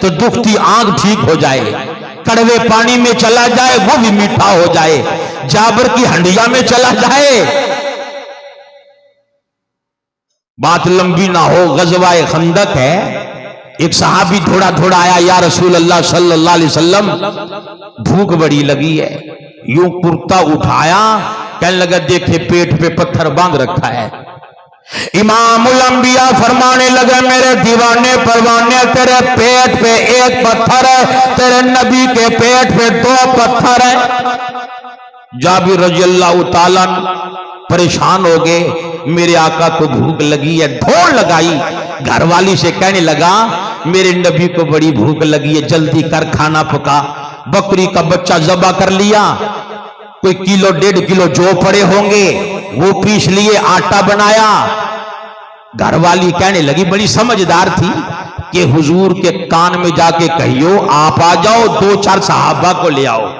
तो दुखती आंख ठीक हो जाए, कड़वे पानी में चला जाए वो भी मीठा हो जाए, जाबर की हंडिया में चला जाए। बात लंबी ना हो, गज़वाए खंदक है, एक सहाबी थोड़ा थोड़ा आया, या रसूल अल्लाह सल्लल्लाहु अलैहि वसल्लम भूख बड़ी लगी है, यूं कुर्ता उठाया, कहने लगा देखे पेट पे पत्थर बांध रखा है। इमामुल अंबिया फरमाने लगे मेरे दीवाने परवाने, तेरे पेट पे एक पत्थर है, तेरे नबी के पेट पे 2 पत्थर है। जाबिर रज़ियल्लाहु ताला परेशान हो गए, मेरे आका को भूख लगी है, ढोल लगाई, घरवाली से कहने लगा मेरे नबी को बड़ी भूख लगी है, जल्दी कर खाना पका। बकरी का बच्चा ज़बा कर लिया, कोई 1.5 किलो जौ पड़े होंगे वो पीस लिए, आटा बनाया। घरवाली कहने लगी, बड़ी समझदार थी, कि हुजूर के कान में जाके कहियो आप आ जाओ, 2-4 सहाबा को ले आओ।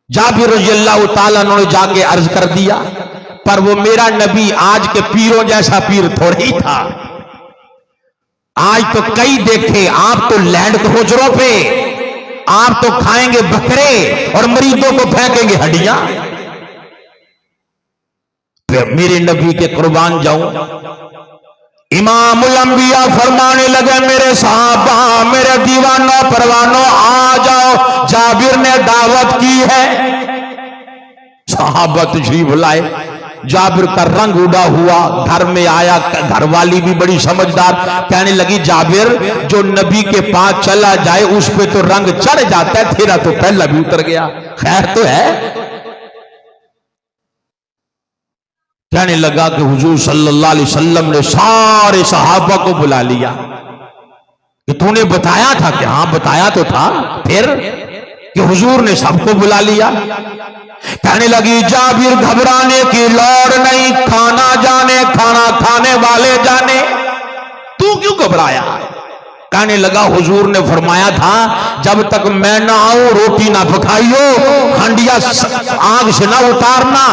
जाबिर रज़ियल्लाहु ताला ने जाके अर्ज कर दिया, पर वो मेरा नबी आज के पीरों जैसा पीर थोड़ा ही था, आज तो कई देखे, आप तो लैंड क्रूजरों पे, आप तो खाएंगे बकरे और मरीजों को फेंकेंगे हड्डियां। मेरे नबी के कुर्बान जाऊं। इमामुल अंबिया फरमाने लगे मेरे साहबा, मेरे दीवानों परवानों आ जाओ, जाबिर ने दावत की है। साहबा तशरीफ लाए, जाबिर का रंग उड़ा हुआ घर में आया, घरवाली भी बड़ी समझदार, कहने लगी जाबिर जो नबी के पास चला जाए उस पे तो रंग चढ़ जाता है, तेरा तो पहला भी उतर गया, खैर तो है। कहने लगा कि हुजूर सल्लल्लाहु अलैहि वसल्लम ने सारे सहाबा को बुला लिया, कि तूने बताया था कि हाँ बताया तो था, फिर कि हुजूर ने सबको बुला लिया। कहने लगी जाबिर घबराने की लौड़ नहीं, खाना जाने खाना खाने वाले जाने, तू क्यों घबराया? कहने लगा हुजूर ने फरमाया था जब तक मैं ना आऊं रोटी ना पकाइयो, हंडिया आग से ना उतारना।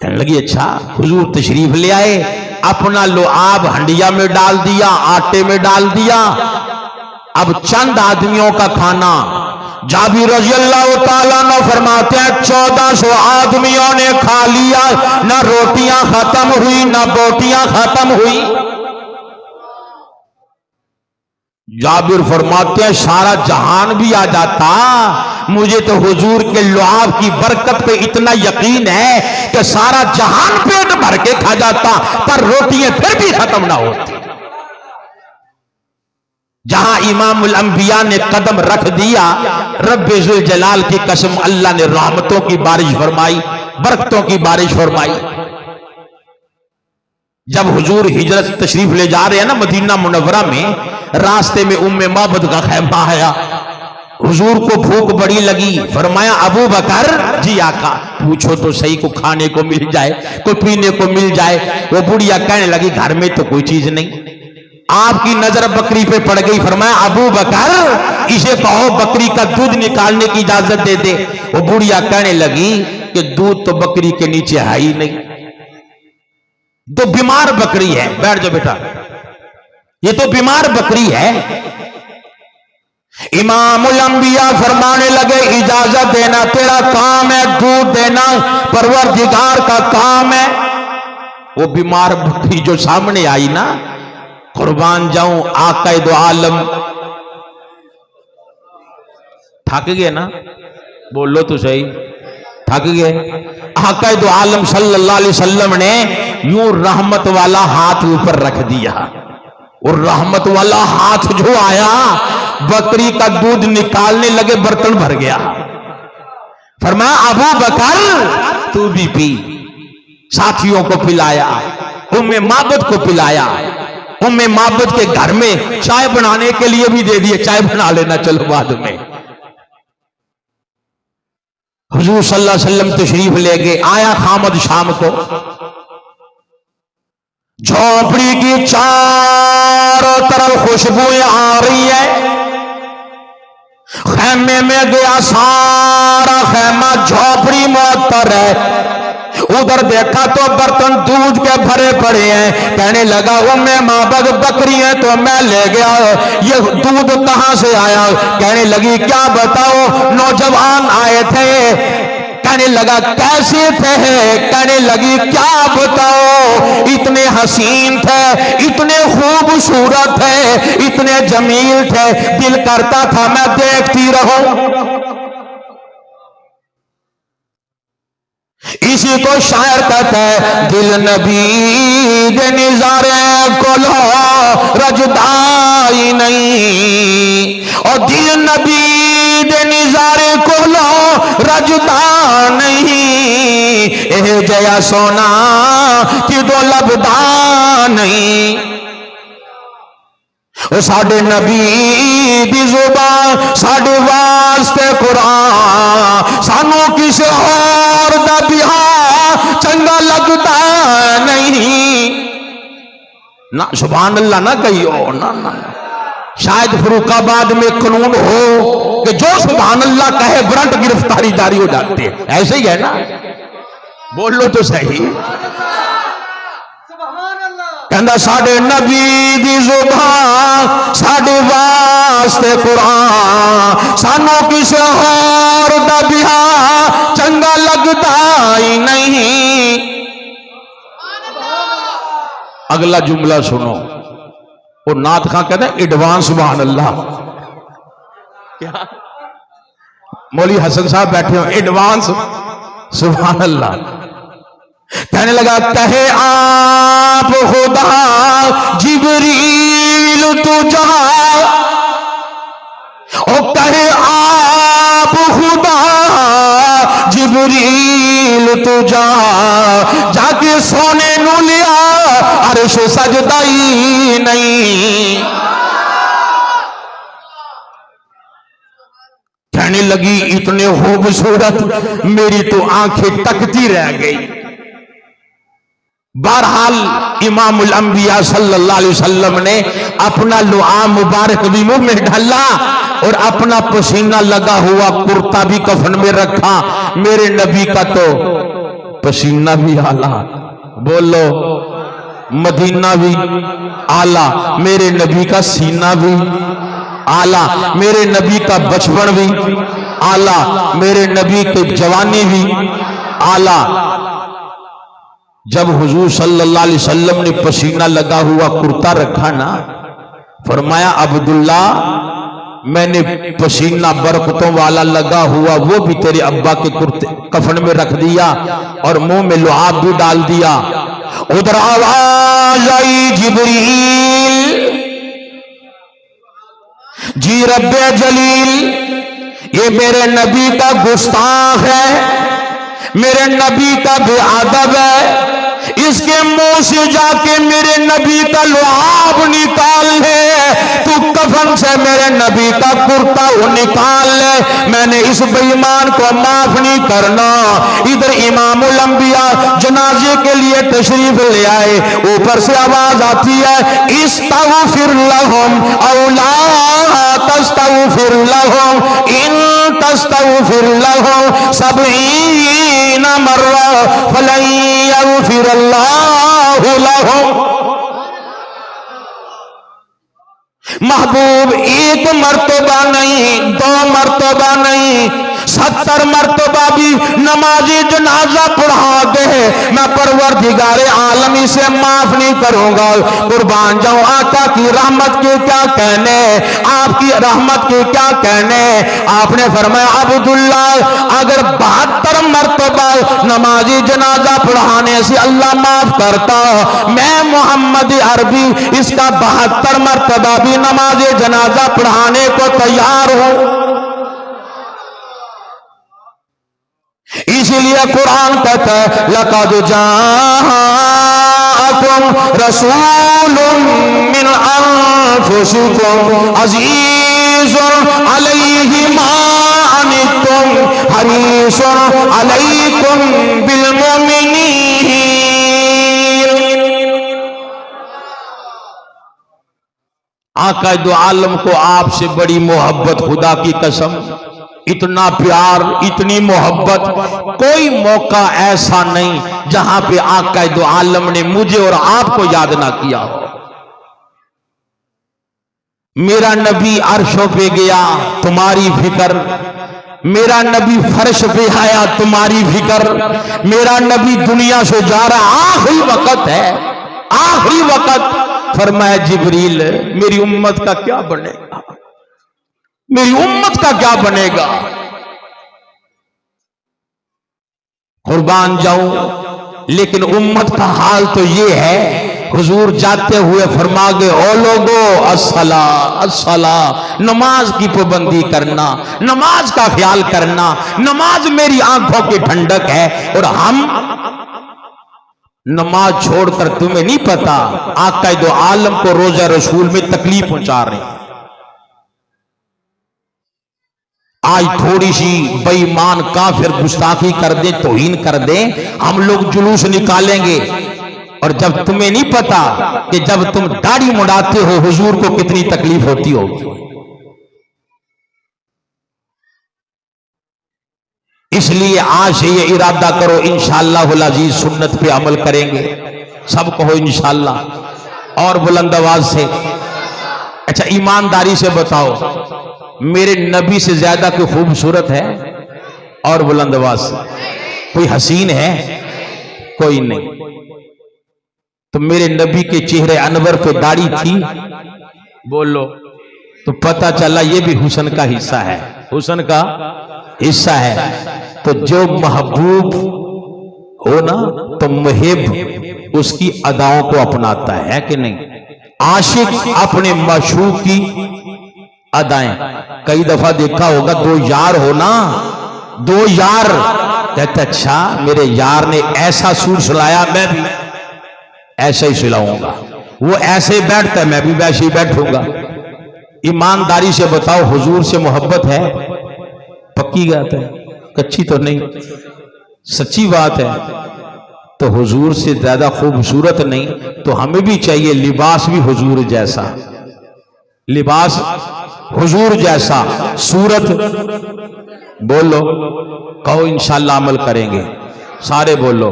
कहने लगी अच्छा। हुजूर तशरीफ ले आए, अपना लुआब हंडिया में डाल दिया, आटे में डाल दिया। अब चंद आदमियों का खाना जाबिर रज़ी अल्लाह ताला अन्हु फरमाते हैं 1400 आदमियों ने खा लिया, ना रोटियां खत्म हुई ना बोटियां खत्म हुई। जाबिर फरमाते हैं सारा जहान भी आ जाता, मुझे तो हुजूर के लुआब की बरकत पे इतना यकीन है कि सारा जहान पेट भर के खा जाता, पर रोटियां फिर भी खत्म ना होती। जहां इमामुल अंबिया ने कदम रख दिया, रब्बे जुल जलाल की कसम, अल्लाह ने रहमतों की बारिश फरमाई, बरकतों की बारिश फरमाई। जब हुजूर हिजरत तशरीफ ले जा रहे हैं ना मदीना मुनव्वरा में, रास्ते में उम्मे माबद का खैमा आया। हुजूर को भूख बड़ी लगी, फरमाया अबू बकर, जी आका पूछो तो सही, को खाने को मिल जाए, को पीने को मिल जाए। वो बुढ़िया कहने लगी घर में तो कोई चीज नहीं। आपकी नजर बकरी पे पड़ गई, फरमाया अबू बकर इसे कहो बकरी का दूध निकालने की इजाजत दे दे। वो बुढ़िया कहने लगी कि दूध तो बकरी के नीचे है ही नहीं, तो बीमार बकरी है। बैठ जाओ बेटा, ये तो बीमार बकरी है। इमामुल अंबिया फरमाने लगे इजाजत देना तेरा काम है, दूध देना परवरदिगार का काम है। वो बीमार बकरी जो सामने आई ना, कुर्बान जाऊं आका दो आलम, थक गए ना, बोलो तो सही, थक गए। आका दो आलम सल्लल्लाहु अलैहि वसल्लम ने यूं रहमत वाला हाथ ऊपर रख दिया, और रहमत वाला हाथ जो आया, बकरी का दूध निकालने लगे, बर्तन भर गया। फरमाया अबू बकर तू भी पी। साथियों को पिलाया, उम्मे माबद को पिलाया। उम्मे माबद के घर में चाय बनाने के लिए भी दे दिए, चाय बना लेना चलो बाद में। हुजूर सल्लल्लाहु अलैहि वसल्लम तशरीफ ले गए। आया खामद शाम को, झोपड़ी की चारों तरफ खुशबुएं आ रही है। खैमे में गया, सारा खैमा झोपड़ी मुअत्तर है। उधर देखा तो बर्तन दूध के भरे पड़े हैं। कहने लगा उम्मे माबद बकरी है तो मैं ले गया, ये दूध कहां से आया? कहने लगी क्या बताओ, नौजवान आए थे। कहने लगा कैसे थे? कहने लगी क्या बताओ, इतने हसीन थे, इतने खूबसूरत थे, इतने जमील थे, दिल करता था मैं देखती रहूं। इसी को शायर कहता है, दिल नबी दे निजारे को लो रजदाई नहीं, और दिल नबी दे निजारे को लो रजदा नहीं, ए जया सोना कि दो लबदा नहीं। साडे नबी दी जुबान साडे वास्ते कुरान, सानू किसी और दा बिहा चंगा लगता नहीं ना। सुभान अल्लाह ना कहियो ना, ना, ना। शायद फरुखाबाद में कानून हो कि जो सुभान अल्लाह कहे वारंट गिरफ्तारी जारी हो जाती है, ऐसे ही है ना, बोलो तो सही। कहना साडे नबी दी जुबान साडे वास्ते कुरान, सानू किसी और दा बिहा चंगा लगता ही नहीं। अगला जुमला सुनो, वो नात खां कहता है एडवांस सुभान अल्लाह। क्या मौली हसन साहब बैठे हो, एडवांस सुभान अल्लाह। कहने लगा कहे आप खुदा जिब्रील तू जा, ओ कहे आप खुदा जिब्रील तू जा, जाके सोने नू लिया अर्श सजदा ही नहीं। कहने लगी इतने खूबसूरत मेरी तो आंखें तकती रह गई। बहरहाल इमामुल अंबिया सल्लल्लाहु अलैहि वसल्लम ने अपना लुआ मुबारक भी मुंह में डाला और अपना पसीना लगा हुआ कुर्ता भी कफन में रखा। मेरे नबी का तो पसीना भी आला, बोलो मदीना भी आला, मेरे नबी का सीना भी आला, मेरे नबी का बचपन भी आला, मेरे नबी की जवानी भी आला। जब हुजूर सल्लल्लाहु अलैहि वसल्लम ने पसीना लगा हुआ कुर्ता रखा ना, फरमाया अब्दुल्ला, मैंने पसीना बरकतों वाला लगा हुआ वो भी तेरे अब्बा के कुर्ते कफन में रख दिया और मुंह में लुआब भी डाल दिया। उधर आवाज आई जिब्रील, जी रब्बे जलील, ये मेरे नबी का गुस्ताख है, मेरे नबी का बेअदब है, इसके मुंह से जाके मेरे नबी का लुआब निकाल ले, तू कफन से मेरे नबी का कुर्ता निकाल ले, मैंने इस बेईमान को माफ नहीं करना। इधर इमामुल अंबिया जनाजे के लिए तशरीफ ले आए, ऊपर से आवाज आती है इस्तगफिर लहुम औ ला तस्तगफिर लहुम इन तस्तगफिर लहुम सबईना मर्रा फलन यगफिर अल्लाहु लहुम। महबूब एक मर्तबा नहीं, दो मर्तबा नहीं, 70 मर्तबा भी नमाजी जनाजा पढ़ा दे, मैं परवरदिगारे आलम इसे माफ नहीं करूंगा। कुर्बान जाऊं आका की रहमत के क्या कहने, आपकी रहमत के क्या कहने। आपने फरमाया अब्दुल्ला, अगर 72 मर्तबा नमाजी जनाजा पढ़ाने से अल्लाह माफ करता, मैं मोहम्मद अरबी इसका 72 मर्तबा भी नमाजी जनाजा पढ़ाने को तैयार हूं। इसीलिए कुरान कहता है लक़द जाअकुम रसूलुम मिन अनफुसिकुम अज़ीज़ुन अलैहि मा अनित्तुम हरीसुन अलैकुम बिल मुमिनीन। आका दो आलम को आपसे बड़ी मोहब्बत, खुदा की कसम, इतना प्यार, इतनी मोहब्बत, कोई मौका ऐसा नहीं जहां पे आका दो आलम ने मुझे और आपको याद ना किया हो। मेरा नबी अर्शों पे गया, तुम्हारी फिक्र, मेरा नबी फर्श पे आया, तुम्हारी फिक्र, मेरा नबी दुनिया से जा रहा, आखिरी वक्त है, आखिरी वक्त। फरमाया जिब्रील, मेरी उम्मत का क्या बनेगा, मेरी उम्मत का क्या बनेगा। कुर्बान जाऊं, लेकिन उम्मत का हाल तो ये है, हुजूर जाते हुए फरमा गए ओ लोगो अस्सला अस्सला, नमाज की पाबंदी करना, नमाज का ख्याल करना, नमाज मेरी आंखों की ठंडक है। और हम नमाज छोड़कर, तुम्हें नहीं पता, आका दो आलम को रोजा रसूल में तकलीफ पहुंचा रहे हैं। आज थोड़ी सी बेईमान काफिर गुस्ताखी कर दे, तौहीन कर दे, हम लोग जुलूस निकालेंगे। और जब तुम्हें नहीं पता कि जब तुम दाढ़ी मुड़ाते हो हुजूर को कितनी तकलीफ होती होगी। इसलिए आज से ये इरादा करो, इंशाअल्लाह अज़ीज सुन्नत पे अमल करेंगे। सब कहो इंशाअल्लाह और बुलंद आवाज से। अच्छा, ईमानदारी से बताओ, मेरे नबी से ज्यादा कोई खूबसूरत है? और बुलंद आवाज से, कोई हसीन है? कोई नहीं। तो मेरे नबी के चेहरे अनवर पे दाढ़ी थी, बोलो, तो पता चला ये भी हुस्न का हिस्सा है, हुस्न का हिस्सा है। तो जो महबूब हो ना, तो मुहिब उसकी अदाओं को अपनाता है कि नहीं? आशिक अपने माशूक की अदाएं। कई दफा देखा होगा, दो यार हो ना, दो यार कहते अच्छा मेरे यार ने ऐसा सूट सिलाया, मैं भी ऐसा ही सिलाऊंगा, वो ऐसे बैठता है मैं भी वैसे ही बैठूंगा। ईमानदारी से बताओ, हुजूर से मोहब्बत है? पक्की बात है, कच्ची तो नहीं, सच्ची बात है। तो हुजूर से ज्यादा खूबसूरत नहीं, तो हमें भी चाहिए लिबास भी हुजूर जैसा, लिबास हुजूर जैसा, सूरत। बोलो, कहो इंशाअल्लाह अमल करेंगे, सारे बोलो।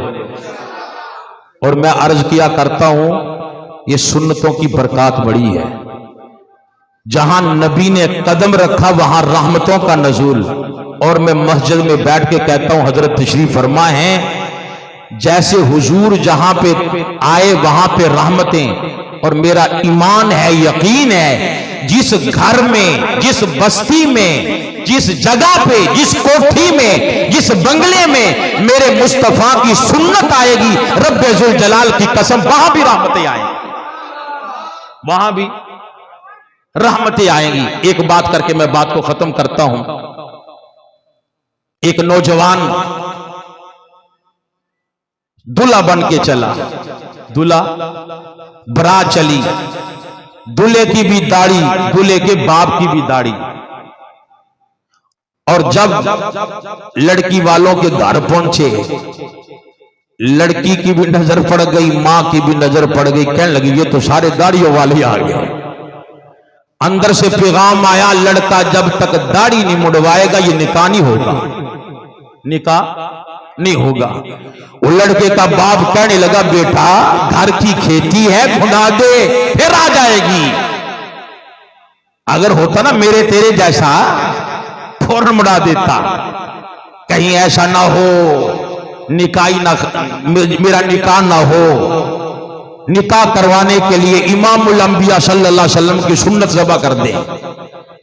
और मैं अर्ज किया करता हूं, ये सुन्नतों की बरकत बड़ी है। जहां नबी ने कदम रखा वहां रहमतों का नजूल। और मैं मस्जिद में बैठ के कहता हूं हजरत तशरीफ फरमा है, जैसे हुजूर जहां पे आए वहां पे रहमतें। और मेरा ईमान है, यकीन है, जिस घर में, जिस बस्ती में, जिस जगह पे, जिस कोठी में, जिस बंगले में मेरे मुस्तफा की सुन्नत आएगी, रब्बे जुल जलाल की कसम वहां भी रहमतें आएंगी, वहां भी रहमतें आएंगी। एक बात करके मैं बात को खत्म करता हूं। एक नौजवान दूल्हा बन के चला, दूल्हा बारात चली, दूल्हे की भी दाढ़ी, दूल्हे के बाप की भी दाढ़ी। और जब लड़की वालों के घर पहुंचे, लड़की की भी नजर पड़ गई, मां की भी नजर पड़ गई। कहने लगी ये तो सारे दाढ़ियों वाले आ गए। अंदर से पैगाम आया, लड़का जब तक दाढ़ी नहीं मुड़वाएगा ये निकाह नहीं होगा, निकाह नहीं होगा। वो लड़के का बाप कहने लगा बेटा घर की खेती है, खुदा दे फिर आ जाएगी। अगर होता ना मेरे तेरे जैसा फौरन मुड़ा देता, कहीं ऐसा ना हो निकाह ना, मेरा निकाह ना हो। निकाह करवाने के लिए इमामुल अंबिया सल्लल्लाहु अलैहि वसल्लम की सुन्नत ज़बा कर दे,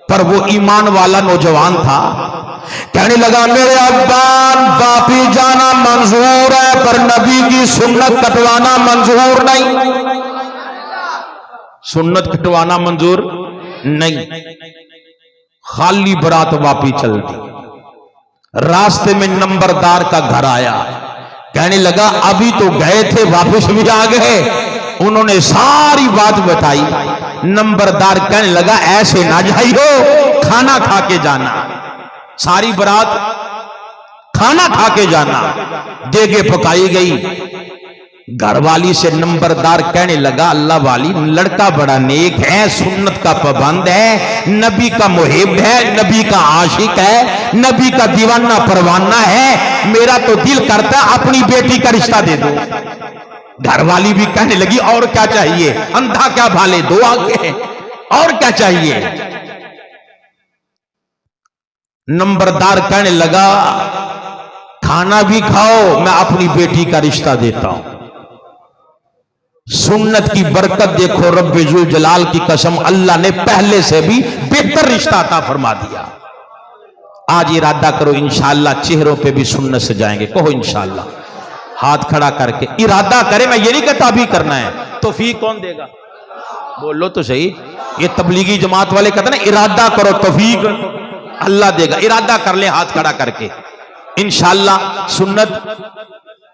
पर वो ईमान वाला नौजवान था। कहने लगा मेरे अब्बान बापी जाना मंजूर है, पर नबी की सुन्नत कटवाना मंजूर नहीं, सुन्नत कटवाना मंजूर नहीं। खाली बरात वापी चल दी। रास्ते में नंबरदार का घर आया, कहने लगा अभी तो गए थे वापस भी आ गए। उन्होंने सारी बात बताई। नंबरदार कहने लगा ऐसे ना जाइयो, खाना खा के जाना, सारी बारात खाना खा के जाना। देगे पकाई गई। घरवाली से नंबरदार कहने लगा अल्लाह वाली लड़का बड़ा नेक है, सुन्नत का पाबंद है, नबी का मुहिब है, नबी का आशिक है, नबी का दीवाना परवाना है। मेरा तो दिल करता अपनी बेटी का रिश्ता दे दो। घरवाली भी कहने लगी और क्या चाहिए, अंधा क्या भाले दो आगे, और क्या चाहिए। नंबरदार कहने लगा खाना भी खाओ, मैं अपनी बेटी का रिश्ता देता हूं। सुन्नत की बरकत देखो, रब्बे जुल जलाल की कसम अल्लाह ने पहले से भी बेहतर रिश्ता अता फरमा दिया। आज इरादा करो इंशाअल्लाह चेहरों पे भी सुन्नत से जाएंगे। कहो इंशाअल्लाह, हाथ खड़ा करके इरादा करें। मैं ये नहीं कहता अभी करना है, तौफीक कौन देगा, बोलो तो सही। ये तबलीगी जमात वाले कहते हैं ना इरादा करो तौफीक अल्लाह देगा। इरादा कर ले हाथ खड़ा करके, इंशाअल्लाह सुन्नत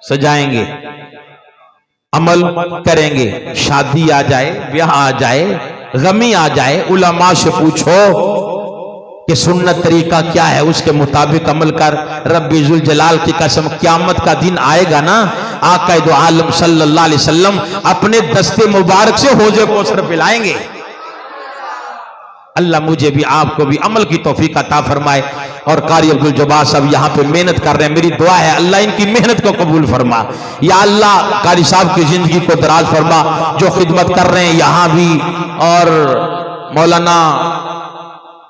सजाएंगे, अमल करेंगे। शादी आ जाए, ब्याह आ जाए, गमी आ जाए, उलमा से पूछो कि सुन्नत तरीका क्या है, उसके मुताबिक अमल कर। रब्बी जुल जलाल की कसम क़यामत का दिन आएगा ना, आका दो आलम सल्लल्लाहु अलैहि वसल्लम अपने दस्ते मुबारक से हौज़े कौसर पिलाएंगे। अल्लाह मुझे भी आपको भी अमल की तौफीक अता फरमाए। और कारी अब्दुल जब्बार साहब यहाँ पे मेहनत कर रहे हैं, मेरी दुआ है अल्लाह इनकी मेहनत को कबूल फरमा। या अल्लाह कारी साहब की जिंदगी को दराज फरमा, जो खिदमत कर रहे हैं यहाँ भी। और मौलाना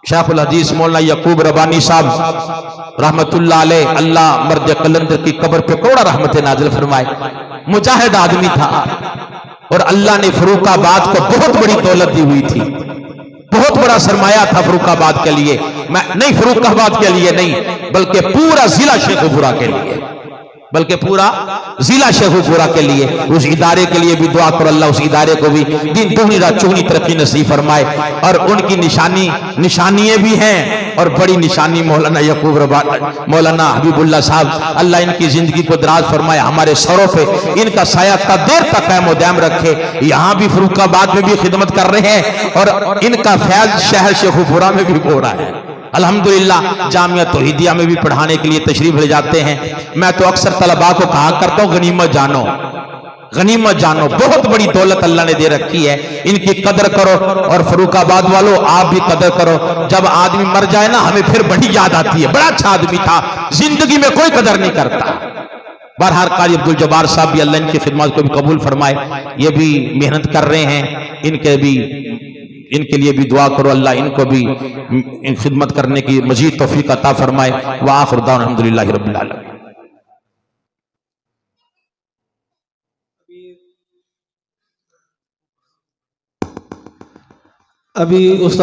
शेखुल हदीस मौलाना यकूब रबानी साहब रहमतुल्लाह अलैह, अल्लाह मर्द कलंदर की कब्र पे करोड़ा रहमत नाजिल फरमाए। मुजाहिद आदमी था और अल्लाह ने फरूखाबाद को बहुत बड़ी दौलत दी हुई थी, बहुत बड़ा सरमाया था फरूखाबाद के लिए। मैं नहीं, फरूखाबाद के लिए नहीं, बल्कि पूरा जिला शेखुपुरा के लिए, बल्कि पूरा जिला शेखुपुरा के लिए, उस इदारे के लिए भी दुआ करो। अल्लाह उस इदारे को भी दिन दुगनी रात चौगनी तरक्की नसीब फरमाए। और उनकी निशानियां भी हैं, और बड़ी निशानी मौलाना यकूब रबानी, मौलाना हबीबुल्लाह साहब, अल्लाह इनकी जिंदगी को दराज फरमाए, हमारे सरों पे इनका साया का देर तक कायम व दायम रखे। यहाँ भी फरूखाबाद में भी खिदमत कर रहे हैं और इनका फैज शहर शेखुपुरा में भी हो रहा है। अल्हम्दुलिल्लाह जामिया तौहीदिया में भी पढ़ाने के लिए तशरीफ ले जाते हैं। मैं तो अक्सर तलबा को कहा करता हूँ गनीमत जानो, गनीमत जानो, बहुत बड़ी दौलत अल्लाह ने दे रखी है, इनकी कदर करो। और फरूखाबाद वालों आप भी कदर करो। जब आदमी मर जाए ना हमें फिर बड़ी याद आती है, बड़ा अच्छा आदमी था, जिंदगी में कोई कदर नहीं करता। बहरहाल कारी अब्दुल जब्बार साहब भी अल्लाह इनकी खिदमत को भी कबूल फरमाए, ये भी मेहनत कर रहे हैं, इनके भी इनके लिए भी दुआ करो, अल्लाह इनको भी इन खिदमत करने की मजीद तौफीक अता फरमाए। व आखिर दावना अल्हम्दुलिल्लाहि रब्बिल आलमीन। अभी उस्ताद